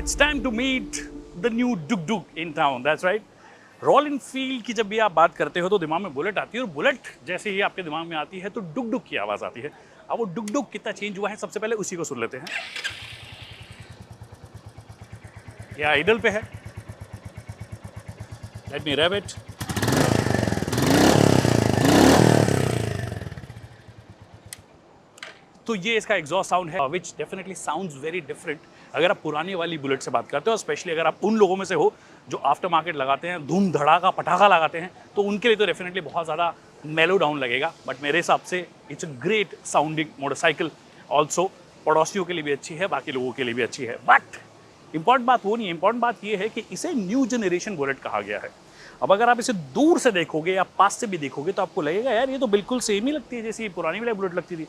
It's time to meet the new Duk Duk in town. That's right. Royal Enfield की जब भी आप बात करते हो तो दिमाग में बुलेट आती है, और बुलेट जैसे ही आपके दिमाग में आती है तो डुक डुक की आवाज़ आती है। अब वो डुक डुक कितना चेंज हुआ है, सबसे पहले उसी को सुन लेते हैं। ये आइडल पे है। Let me rev it. तो ये इसका एग्जॉस्ट साउंड है, which definitely sounds very different अगर आप पुरानी वाली बुलेट से बात करते हो, स्पेशली अगर आप उन लोगों में से हो जो आफ्टर मार्केट लगाते हैं, धूम धड़ाका पटाखा लगाते हैं, तो उनके लिए तो डेफिनेटली बहुत ज़्यादा मेलो डाउन लगेगा। बट मेरे हिसाब से it's a great sounding motorcycle. Also पड़ोसियों के लिए भी अच्छी है, बाकी लोगों के लिए भी अच्छी है। बट इंपॉर्टेंट बात वो नहीं है, इंपॉर्टेंट बात ये है कि इसे न्यू जनरेशन बुलेट कहा गया है। अब अगर आप इसे दूर से देखोगे या पास से भी देखोगे तो आपको लगेगा यार ये तो बिल्कुल सेम ही लगती है जैसी पुरानी वाली बुलेट लगती थी।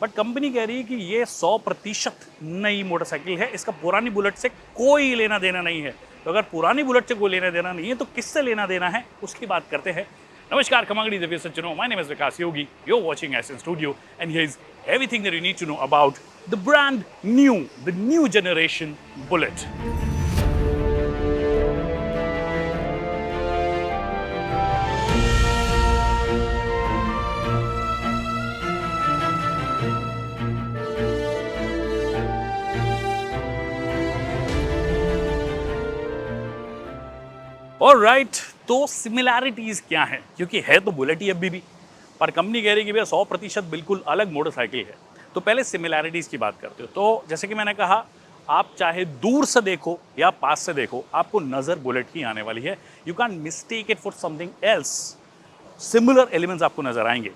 बट कंपनी कह रही है कि ये 100% नई मोटरसाइकिल है, इसका पुरानी बुलेट से कोई लेना देना नहीं है। तो अगर पुरानी बुलेट से कोई लेना देना नहीं है तो किससे लेना देना है, उसकी बात करते हैं। नमस्कार खमागड़ी देवी सज्जनों, my name is Vikas Yogi, you are watching एसन studio and here is everything that you need to know about the brand new, the new generation Bullet. Alright, तो सिमिलैरिटीज़ क्या हैं, क्योंकि है तो बुलेट ही अभी भी, पर कंपनी कह रही है कि भैया 100% बिल्कुल अलग मोटरसाइकिल है। तो पहले सिमिलैरिटीज़ की बात करते हो, तो जैसे कि मैंने कहा, आप चाहे दूर से देखो या पास से देखो, आपको नज़र बुलेट की आने वाली है। You can mistake it for something else. Similar elements आपको नजर आएंगे।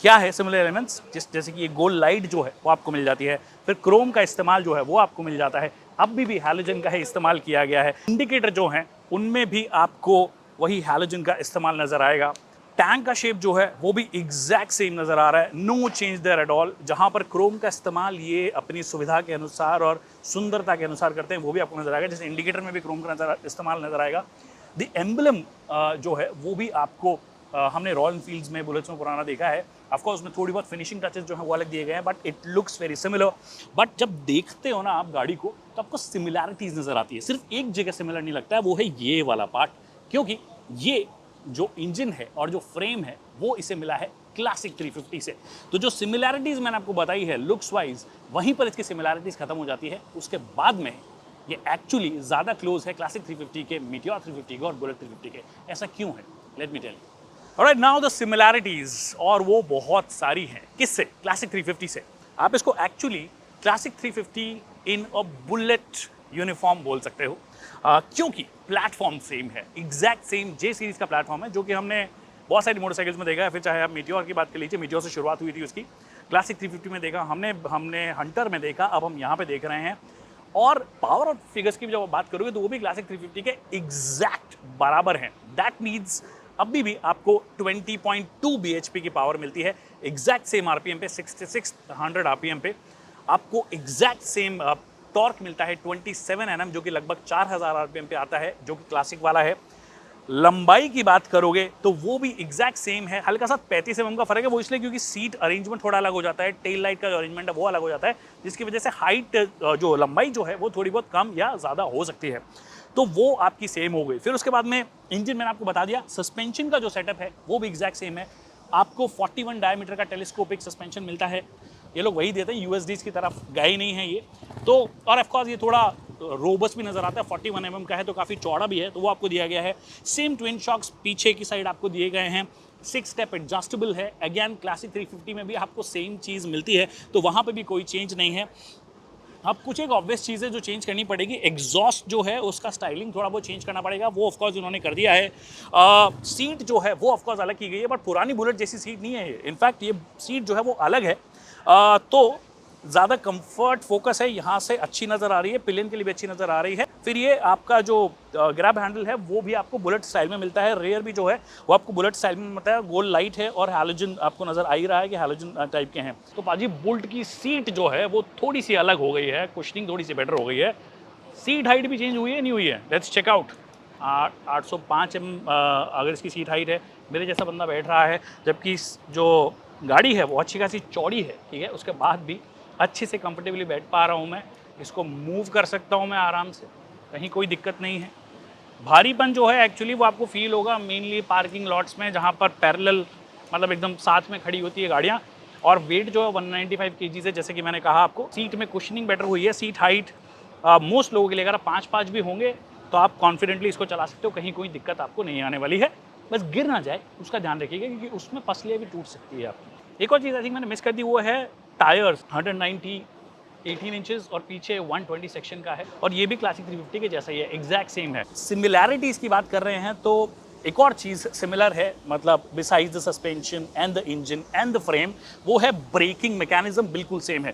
क्या है सिमिलर एलिमेंट्स? जैसे कि ये गोल्ड लाइट जो है वो आपको मिल जाती है, फिर क्रोम का इस्तेमाल जो है वो आपको मिल जाता है, अब भी हैलोजन का ही इस्तेमाल किया गया है। इंडिकेटर जो हैं उनमें भी आपको वही हैलोजन का इस्तेमाल नजर आएगा। टैंक का शेप जो है वो भी एग्जैक्ट सेम नजर आ रहा है, no change there at all. जहां पर क्रोम का इस्तेमाल ये अपनी सुविधा के अनुसार और सुंदरता के अनुसार करते हैं वो भी आपको नजर आएगा, जैसे इंडिकेटर में भी क्रोम का इस्तेमाल नजर आएगा। द एम्बलम जो है वो भी आपको हमने रॉयल एनफील्ड्स में, बुलेट्स में पुराना देखा है। ऑफकोर्स उसमें थोड़ी बहुत फिनिशिंग टचेस जो है वो अलग दिए गए हैं, but it looks very similar. But जब देखते हो ना आप गाड़ी को तो आपको सिमिलैरिटीज नजर आती है। सिर्फ एक जगह सिमिलर नहीं लगता है, वो है ये वाला पार्ट, क्योंकि ये जो इंजन है और जो फ्रेम है वो इसे मिला है क्लासिक 350 से। तो जो सिमिलैरिटीज मैंने आपको बताई है लुक्स वाइज, वहीं पर इसकी सिमिलैरिटीज खत्म हो जाती है। उसके बाद में ये एक्चुअली ज़्यादा क्लोज है क्लासिक 350 के, मीटियोर 350 के और बुलेट 350 के। ऐसा क्यों है? Let me tell you. Alright, now the similarities, और वो बहुत सारी हैं। किससे? क्लासिक 350 से। आप इसको actually classic 350 in a bullet uniform बोल सकते हो, क्योंकि प्लेटफॉर्म सेम है, एग्जैक्ट सेम जे सीरीज का प्लेटफॉर्म है, जो कि हमने बहुत सारी मोटरसाइकिल्स में देखा है। फिर चाहे आप मीटियोर की बात कर लीजिए, मीटियोर से शुरुआत हुई थी उसकी, क्लासिक 350 में देखा हमने हंटर में देखा, अब हम यहाँ पे देख रहे हैं। और पावर और फिगर्स की जब बात करोगे तो वो भी क्लासिक 350 के एग्जैक्ट बराबर हैं। दैट मीन्स अभी भी आपको 20.2 bhp की पावर मिलती है, एग्जैक्ट सेम आरपीएम पे, 6600 आरपीएम पे आपको एग्जैक्ट सेम टॉर्क मिलता है 27 Nm, जो कि लगभग 4000 आरपीएम पे आता है, जो कि क्लासिक वाला है। लंबाई की बात करोगे तो वो भी एग्जैक्ट सेम है, हल्का सा 35 mm का फर्क है। वो इसलिए क्योंकि सीट अरेंजमेंट थोड़ा अलग हो जाता है, टेल लाइट का जो अरेंजमेंट है वो अलग हो जाता है, जिसकी वजह से हाइट जो लंबाई जो है वो थोड़ी बहुत कम या ज़्यादा हो सकती है। तो वो आपकी सेम हो गई। फिर उसके बाद में इंजन मैंने आपको बता दिया, सस्पेंशन का जो सेटअप है वो भी एग्जैक्ट सेम है। आपको 41 डायमीटर का टेलीस्कोपिक सस्पेंशन मिलता है, ये लोग वही देते हैं, यूएसडीज की तरफ गए नहीं है ये तो। और ऑफकोर्स ये थोड़ा रोबस भी नजर आता है, 41 mm का है तो काफ़ी चौड़ा भी है, तो वो आपको दिया गया है। सेम ट्विन शॉक्स पीछे की साइड आपको दिए गए हैं, 6 स्टेप एडजस्टेबल है। अगेन क्लासिक 350 में भी आपको सेम चीज़ मिलती है, तो वहाँ पे भी कोई चेंज नहीं है। अब कुछ एक ऑब्वियस चीज़ें जो चेंज करनी पड़ेगी, एग्जॉस्ट जो है उसका स्टाइलिंग थोड़ा बहुत चेंज करना पड़ेगा, वो ऑफकोर्स उन्होंने कर दिया है। सीट जो है वो ऑफकोर्स अलग की गई है, बट पुरानी बुलेट जैसी सीट नहीं है ये। इनफैक्ट ये सीट जो है वो अलग है, तो ज़्यादा कंफर्ट फोकस है, यहाँ से अच्छी नज़र आ रही है, पिलियन के लिए भी अच्छी नज़र आ रही है। फिर ये आपका जो ग्रैब हैंडल है वो भी आपको बुलेट स्टाइल में मिलता है, रेयर भी जो है वो आपको बुलेट स्टाइल में मिलता है। गोल्ड लाइट है और हैलोजन आपको नज़र आ ही रहा है कि हैलोजन टाइप के हैं। तो पाजी बुलेट की सीट जो है वो थोड़ी सी अलग हो गई है, कुशनिंग थोड़ी सी बेटर हो गई है। सीट हाइट भी चेंज हुई है, नहीं हुई है? Let's check out. 805 अगर इसकी सीट हाइट है, मेरे जैसा बंदा बैठ रहा है, जबकि जो गाड़ी है वो अच्छी खासी चौड़ी है, ठीक है, उसके बाद भी अच्छे से कंफर्टेबली बैठ पा रहा हूँ मैं, इसको मूव कर सकता हूँ मैं आराम से। कहीं कोई दिक्कत नहीं है। भारीपन जो है एक्चुअली वो आपको फील होगा मेनली पार्किंग लॉट्स में, जहाँ पर पैरेलल मतलब एकदम साथ में खड़ी होती है गाड़ियाँ। और वेट जो है 195 केजीज़ है, जैसे कि मैंने कहा आपको। सीट में कुशनिंग बेटर हुई है, सीट हाइट मोस्ट लोगों के लिए अगर आप 5-5 भी होंगे तो आप कॉन्फिडेंटली इसको चला सकते हो, कहीं कोई दिक्कत आपको नहीं आने वाली है। बस गिर ना जाए उसका ध्यान रखिएगा, क्योंकि उसमें पसलियाँ भी टूट सकती है आपकी। एक और चीज़ आई थिंक मैंने मिस कर दी, वो है टायर्स। 190 18 इंचेस और पीछे 120 सेक्शन का है, और ये भी क्लासिक 350 के जैसा ही है, एग्जैक्ट सेम है। सिमिलैरिटीज़ की बात कर रहे हैं तो एक और चीज़ सिमिलर है, मतलब besides the suspension and the engine and the frame, वो है ब्रेकिंग मैकेनिज्म, बिल्कुल सेम है।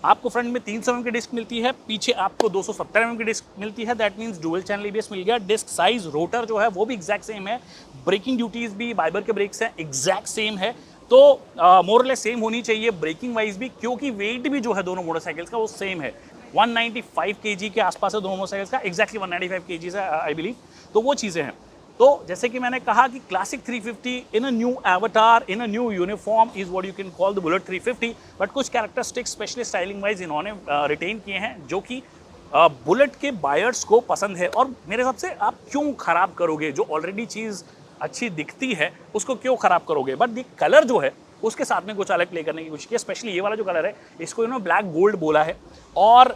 आपको फ्रंट में 300 mm की डिस्क मिलती है, पीछे आपको 270 mm की डिस्क मिलती है। That means dual channel ABS मिल गया। डिस्क साइज, रोटर जो है वो भी एग्जैक्ट सेम है। ब्रेकिंग ड्यूटीज भी बाइबर के ब्रेक्स हैं, एग्जैक्ट सेम है। तो मोरलेस सेम होनी चाहिए ब्रेकिंग वाइज भी, क्योंकि वेट भी जो है दोनों मोटरसाइकिल्स का वो सेम है। 195 केजी के आसपास है दोनों मोटरसाइकिल्स का, एग्जैक्टली 195 केजीज है आई बिलीव। तो वो चीज़ें हैं। तो जैसे कि मैंने कहा कि classic 350 in a new avatar, in a new uniform is what you can call the bullet 350। But कुछ कैरेक्टरिस्टिक्स स्पेशली स्टाइलिंग वाइज इन्होंने रिटेन किए हैं, जो कि बुलेट के बायर्स को पसंद है। और मेरे हिसाब से आप क्यों खराब करोगे, जो ऑलरेडी चीज़ अच्छी दिखती है उसको क्यों खराब करोगे। बट ये कलर जो है उसके साथ में कुछ अलग प्ले करने की कोशिश की, स्पेशली ये वाला जो कलर है इसको इन्होंने ब्लैक गोल्ड बोला है। और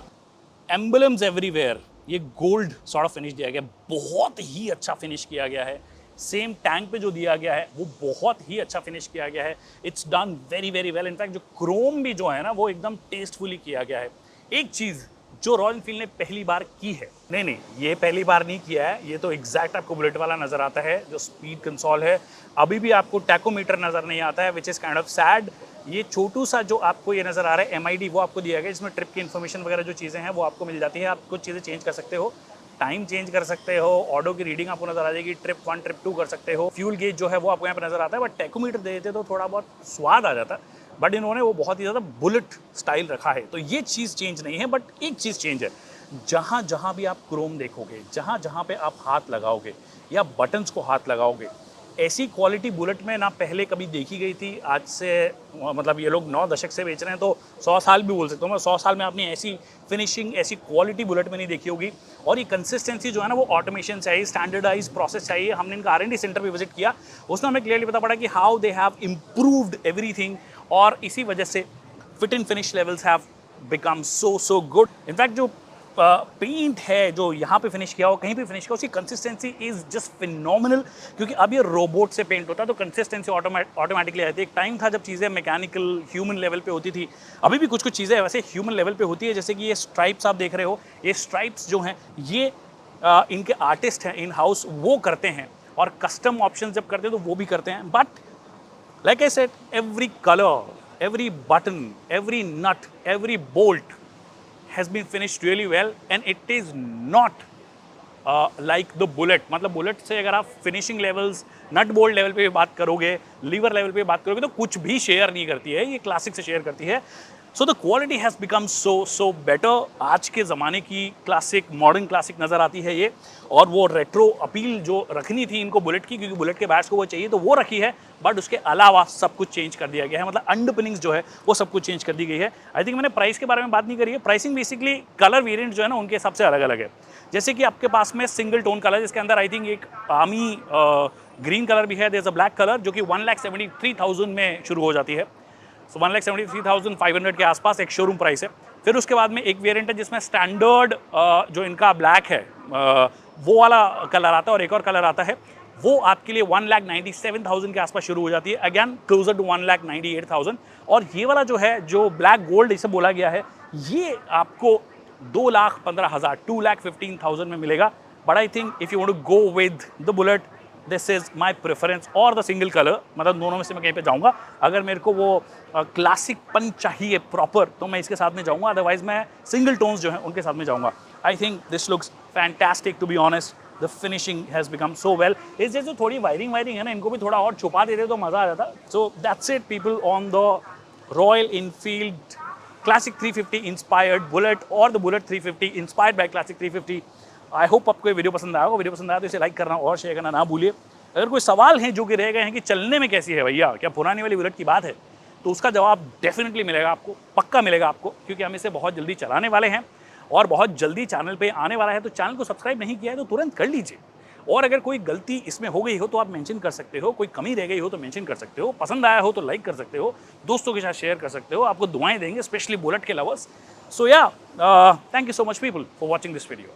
एम्बलम्स एवरीवेयर, ये गोल्ड सॉर्ट ऑफ फिनिश दिया गया, बहुत ही अच्छा फिनिश किया गया है। सेम टैंक पे जो दिया गया है वो बहुत ही अच्छा फिनिश किया गया है। It's done very very well. In fact जो क्रोम भी जो है ना वो एकदम टेस्टफुली किया गया है। एक चीज़ जो रॉयल एनफील्ड ने पहली बार की है, नहीं ये पहली बार नहीं किया है, ये तो एग्जैक्ट आपको बुलेट वाला नजर आता है जो स्पीड कंसोल है। अभी भी आपको टैकोमीटर नजर नहीं आता है, which is kind of sad. ये छोटू सा जो आपको ये नजर आ रहा है MID, वो आपको दिया गया, जिसमें ट्रिप की इन्फॉर्मेशन वगैरह जो चीज़ें हैं वो आपको मिल जाती है। आप कुछ चीज़ें चेंज कर सकते हो, टाइम चेंज कर सकते हो, ऑडो की रीडिंग आपको नजर आ जाएगी, ट्रिप 1 ट्रिप 2 कर सकते हो, फ्यूल गेज जो है वो आपको यहाँ पे नजर आता है। बट टैकोमीटर दे देते तो थोड़ा बहुत स्वाद आ जाता, बट इन्होंने वो बहुत ही ज़्यादा बुलेट स्टाइल रखा है। तो ये चीज़ चेंज नहीं है, बट एक चीज़ चेंज है, जहाँ जहाँ भी आप क्रोम देखोगे, जहाँ जहाँ पे आप हाथ लगाओगे या बटन्स को हाथ लगाओगे, ऐसी क्वालिटी बुलेट में ना पहले कभी देखी गई थी। आज से मतलब ये लोग 9 दशक से बेच रहे हैं, तो 100 साल भी बोल सकता हूँ मैं। 100 साल में आपने ऐसी फिनिशिंग, ऐसी क्वालिटी बुलेट में नहीं देखी होगी। और ये कंसिस्टेंसी जो है ना वो ऑटोमेशन चाहिए, स्टैंडर्डाइज प्रोसेस चाहिए। हमने इनका R&D सेंटर भी विजिट किया, उसमें हमें क्लियरली पता पड़ा कि how they have improved everything, और इसी वजह से fit and finish levels have become so good. In fact जो पेंट है जो यहाँ पे फिनिश किया हो, कहीं पे फिनिश किया हो, उसकी कंसिस्टेंसी इज जस्ट फिनोमिनल। क्योंकि अब ये रोबोट से पेंट होता है तो कंसिस्टेंसी ऑटोमेटिकली आती है। एक टाइम था जब चीज़ें मैकेनिकल ह्यूमन लेवल पे होती थी, अभी भी कुछ कुछ चीज़ें वैसे ह्यूमन लेवल पे होती है। जैसे कि ये स्ट्राइप्स आप देख रहे हो, ये स्ट्राइप्स जो हैं ये इनके आर्टिस्ट हैं इन हाउस, वो करते हैं। और कस्टम ऑप्शन जब करते हैं तो वो भी करते हैं। But like I said, every color, every button, every nut, every bolt has been finished really well, and it is not like the bullet। मतलब बुलेट से अगर आप finishing levels, nut bolt level पे बात करोगे, लीवर लेवल पे बात करोगे, तो कुछ भी शेयर नहीं करती है, ये क्लासिक से शेयर करती है। So the quality has become so better. आज के ज़माने की क्लासिक, मॉडर्न क्लासिक नज़र आती है ये। और वो रेट्रो अपील जो रखनी थी इनको बुलेट की, क्योंकि बुलेट के बैट्स को वो चाहिए, तो वो रखी है। बट उसके अलावा सब कुछ चेंज कर दिया गया है, मतलब अंडरपिनिंग्स जो है वो सब कुछ चेंज कर दी गई है। आई थिंक मैंने प्राइस के बारे में बात नहीं करी है। प्राइसिंग बेसिकली कलर वेरिएंट जो है ना उनके हिसाब से अलग अलग है। जैसे कि आपके पास में सिंगल टोन कलर, जिसके अंदर आई थिंक एक आर्मी ग्रीन कलर भी है, there is a black colour, जो कि 1,73,000 में शुरू हो जाती है। सो 1,73,500 के आसपास एक शोरूम प्राइस है। फिर उसके बाद में एक वेरिएंट है जिसमें स्टैंडर्ड जो इनका ब्लैक है वो वाला कलर आता है, और एक और कलर आता है वो आपके लिए 1,97,000 के आसपास शुरू हो जाती है, अगेन क्लोजर टू 1,98,000। और ये वाला जो है, जो ब्लैक गोल्ड इसे बोला गया है, ये आपको 2,15,000, 2,15,000 में मिलेगा। But I think if you want to go with the Bullet, this is my preference, और द सिंगल कलर, मतलब दोनों में से मैं कहीं पे जाऊंगा। अगर मेरे को वो क्लासिक पन चाहिए प्रॉपर तो मैं इसके साथ में जाऊंगा, अदरवाइज मैं सिंगल टोन्स जो हैं उनके साथ में जाऊंगा। I think this looks fantastic to be honest. The finishing has become so well. इस जैसे थोड़ी वायरिंग है ना, इनको भी थोड़ा और छुपा देते तो मज़ा आ जाता। So that's it people on the Royal Enfield Classic 350 inspired bullet, और the bullet 350 inspired by Classic 350। I hope आपको ये वीडियो पसंद आया होगा। वीडियो पसंद आया तो इसे लाइक करना और शेयर करना ना भूलिए। अगर कोई सवाल हैं जो कि रह गए हैं कि चलने में कैसी है भैया, क्या पुरानी वाली बुलेट की बात है, तो उसका जवाब डेफिनेटली मिलेगा आपको, पक्का मिलेगा आपको, क्योंकि हम इसे बहुत जल्दी चलाने वाले हैं। और बहुत जल्दी चैनल पे आने वाला है, तो चैनल को सब्सक्राइब नहीं किया है तो तुरंत कर लीजिए। और अगर कोई गलती इसमें हो गई हो तो आप मेंशन कर सकते हो, कोई कमी रह गई हो तो मेंशन कर सकते हो, पसंद आया हो तो लाइक कर सकते हो, दोस्तों के साथ शेयर कर सकते हो, आपको दुआएं देंगे, स्पेशली बुलेट के लवर्स। सो या, thank you so much people for watching this video.